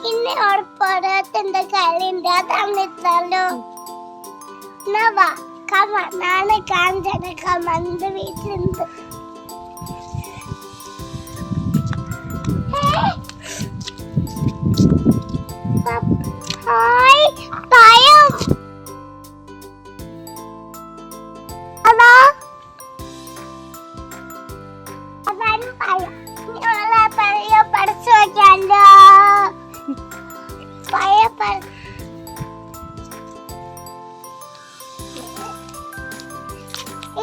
ഇന്ന് ഉറപ്പോടത്തിന്റെ കളിയുണ്ട് അതാണിട്ടല്ലോ. നാളെ കാഞ്ചനക്കമ്മന്റെ വീട്ടിലുണ്ട്. ഹായ് പയം അതാ അതാണ് പയം. പഴയ പഠിച്ചു നോക്കിയല്ലോ.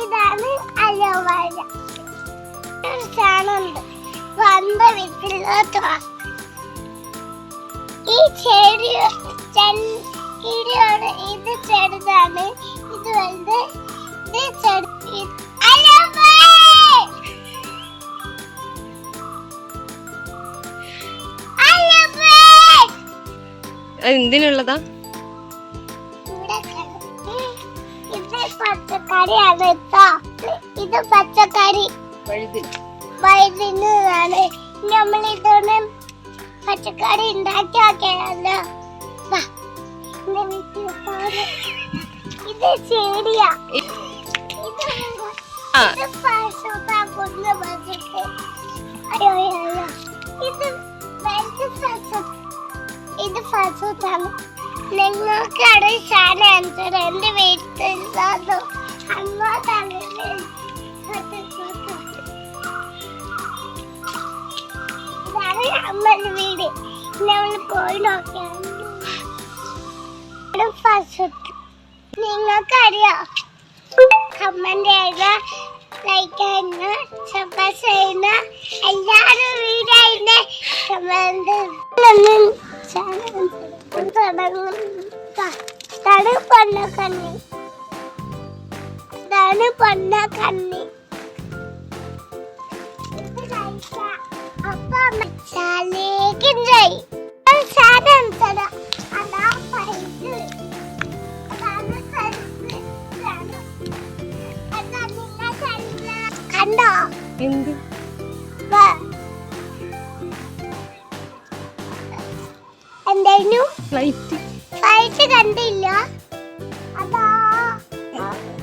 ഇതാണ് അലോവാഴ. ചാണുണ്ട് വന്ന വീട്ടിലോട്ട്. ഈ ചെടിയോട് ഇത് ചെറുതാണ്, ഇത് വലുത്. ഇത് ചെറു എന്തിനുള്ളതാ? ഇത് പച്ചക്കറിയാണ് കേട്ടോ. ഇത് പച്ചക്കറി വഴുതിനാണ്. നമ്മൾ ഇതൊന്ന് പച്ചക്കറി ഉണ്ടാക്കി നോക്കിയാലോ. ഇത് ചെടിയാ. ഇത് ഫസൂട്ടാണ്. നിങ്ങൾക്ക് അറിയാൻ ആൻസർ എന്റെ വീട്ടിലുള്ളതോ അങ്ങോട്ടാണ്. ഇതാണ് അമ്മയുടെ വീട്. നമ്മൾ പോയി നോക്കിയാണ്. നിങ്ങൾക്കറിയോ? കമന്റ് ചെയ്യുക, ലൈക്ക് ചെയ്യുക, സബ്സ്ക്രൈബ് ചെയ്യുക. എല്ലാവരും വീടായിട്ട് കമന്റ് കണ്ണി കണ്ടോ? എന്ത് എന്തായിരുന്നു? ഫ്ലൈറ്റ് കണ്ടില്ല. അതാ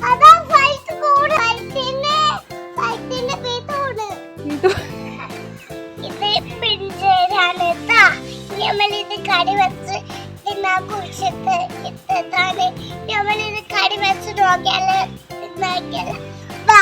അതാ ഫ്ലൈറ്റ് കൂട്. ഫ്ലൈറ്റിന്റെ പേത്തോട് ഇത് പിഞ്ചേരാണ് കേട്ടോ. നമ്മളിത് കടി വെച്ച് തിന്നാൻ കുറിച്ചിട്ട് ഇതാണ്. നമ്മളിത് കടി വെച്ച് നോക്കിയാല് തിന്നാക്കിയാല് വാ.